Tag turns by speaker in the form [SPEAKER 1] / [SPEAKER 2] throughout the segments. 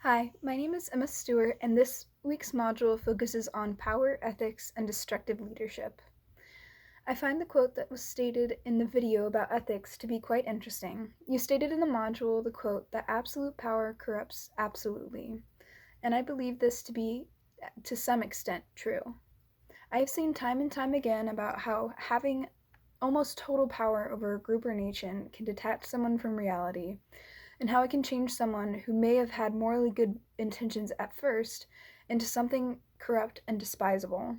[SPEAKER 1] Hi, my name is Emma Stewart, and this week's module focuses on power, ethics, and destructive leadership. I find the quote that was stated in the video about ethics to be quite interesting. You stated in the module the quote that absolute power corrupts absolutely, and I believe this to be, to some extent, true. I have seen time and time again about how having almost total power over a group or nation can detach someone from reality, and how it can change someone who may have had morally good intentions at first into something corrupt and despisable.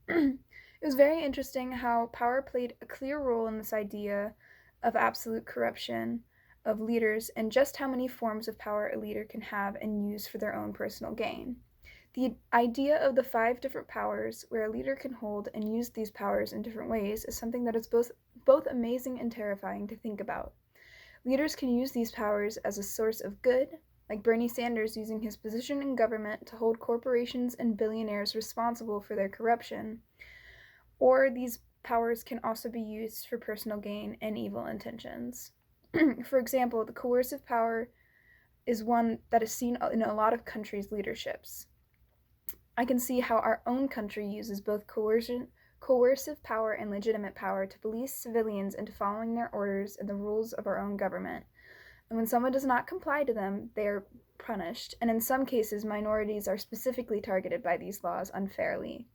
[SPEAKER 1] It was very interesting how power played a clear role in this idea of absolute corruption of leaders and just how many forms of power a leader can have and use for their own personal gain. The idea of the 5 different powers where a leader can hold and use these powers in different ways is something that is both amazing and terrifying to think about. Leaders can use these powers as a source of good, like Bernie Sanders using his position in government to hold corporations and billionaires responsible for their corruption, or these powers can also be used for personal gain and evil intentions. For example, the coercive power is one that is seen in a lot of countries' leaderships. I can see how our own country uses both coercive power and legitimate power to police civilians into following their orders and the rules of our own government. And when someone does not comply to them, they are punished, and in some cases, minorities are specifically targeted by these laws unfairly.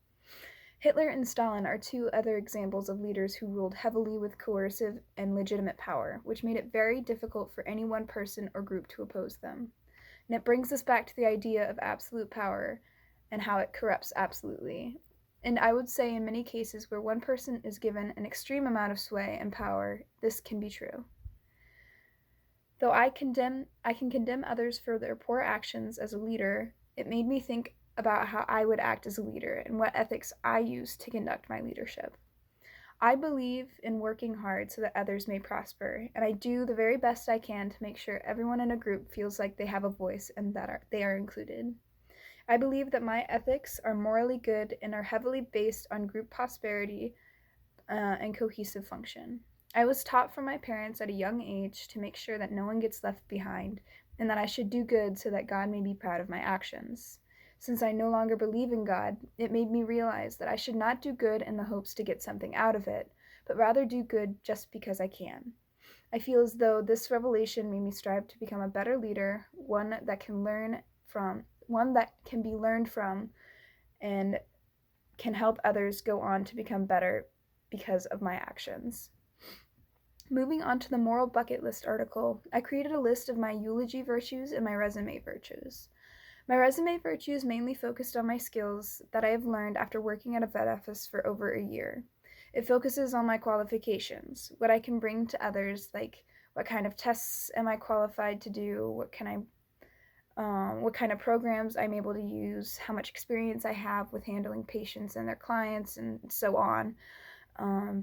[SPEAKER 1] Hitler and Stalin are 2 other examples of leaders who ruled heavily with coercive and legitimate power, which made it very difficult for any one person or group to oppose them. And it brings us back to the idea of absolute power and how it corrupts absolutely. And I would say in many cases where one person is given an extreme amount of sway and power, this can be true. Though I can condemn others for their poor actions as a leader, it made me think about how I would act as a leader and what ethics I use to conduct my leadership. I believe in working hard so that others may prosper, and I do the very best I can to make sure everyone in a group feels like they have a voice and that they are included. I believe that my ethics are morally good and are heavily based on group prosperity and cohesive function. I was taught from my parents at a young age to make sure that no one gets left behind and that I should do good so that God may be proud of my actions. Since I no longer believe in God, it made me realize that I should not do good in the hopes to get something out of it, but rather do good just because I can. I feel as though this revelation made me strive to become a better leader, one that can be learned from and can help others go on to become better because of my actions. Moving on to the moral bucket list article, I created a list of my eulogy virtues and my resume virtues. My resume virtues mainly focused on my skills that I have learned after working at a vet office for over a year. It focuses on my qualifications, what I can bring to others, like what kind of tests am I qualified to do, what kind of programs I'm able to use, how much experience I have with handling patients and their clients, and so on.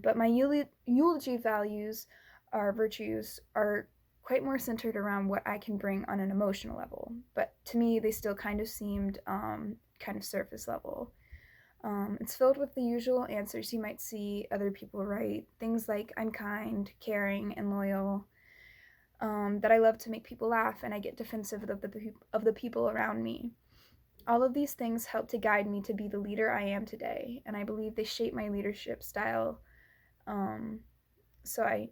[SPEAKER 1] But my eulogy virtues are quite more centered around what I can bring on an emotional level. But to me, they still kind of seemed kind of surface level. It's filled with the usual answers you might see other people write. Things like I'm kind, caring, and loyal. That I love to make people laugh and I get defensive of the people around me. All of these things help to guide me to be the leader I am today, and I believe they shape my leadership style. Um, so I,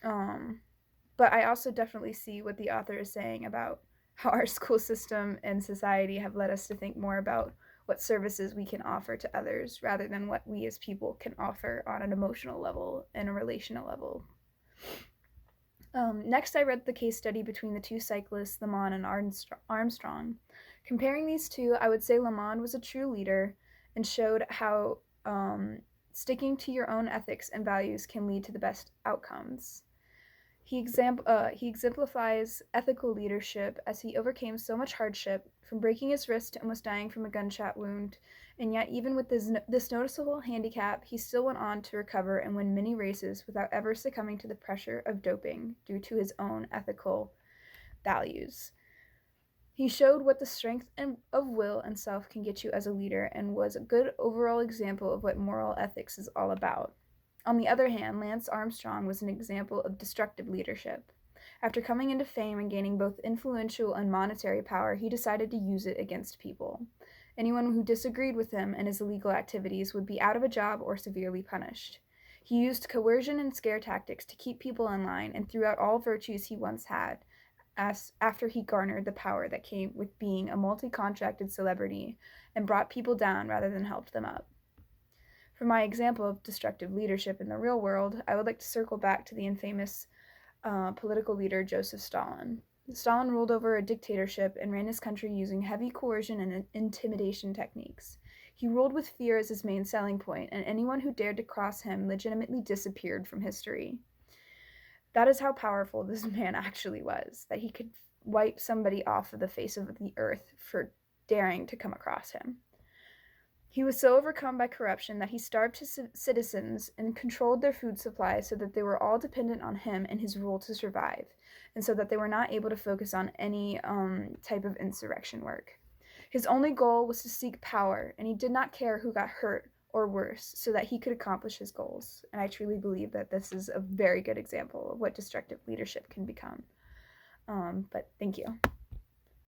[SPEAKER 1] um, but I also definitely see what the author is saying about how our school system and society have led us to think more about what services we can offer to others rather than what we as people can offer on an emotional level and a relational level. Next, I read the case study between the 2 cyclists, Lamont and Armstrong. Comparing these two, I would say Lamont was a true leader and showed how sticking to your own ethics and values can lead to the best outcomes. He exemplifies ethical leadership as he overcame so much hardship, from breaking his wrist to almost dying from a gunshot wound, and yet even with this noticeable handicap, he still went on to recover and win many races without ever succumbing to the pressure of doping due to his own ethical values. He showed what the strength of will and self can get you as a leader and was a good overall example of what moral ethics is all about. On the other hand, Lance Armstrong was an example of destructive leadership. After coming into fame and gaining both influential and monetary power, he decided to use it against people. Anyone who disagreed with him and his illegal activities would be out of a job or severely punished. He used coercion and scare tactics to keep people in line and threw out all virtues he once had after he garnered the power that came with being a multi-contracted celebrity and brought people down rather than helped them up. For my example of destructive leadership in the real world, I would like to circle back to the infamous political leader Joseph Stalin. Stalin ruled over a dictatorship and ran his country using heavy coercion and intimidation techniques. He ruled with fear as his main selling point, and anyone who dared to cross him legitimately disappeared from history. That is how powerful this man actually was, that he could wipe somebody off of the face of the earth for daring to come across him. He was so overcome by corruption that he starved his citizens and controlled their food supply so that they were all dependent on him and his rule to survive, and so that they were not able to focus on any type of insurrection work. His only goal was to seek power, and he did not care who got hurt or worse so that he could accomplish his goals. And I truly believe that this is a very good example of what destructive leadership can become. But thank you.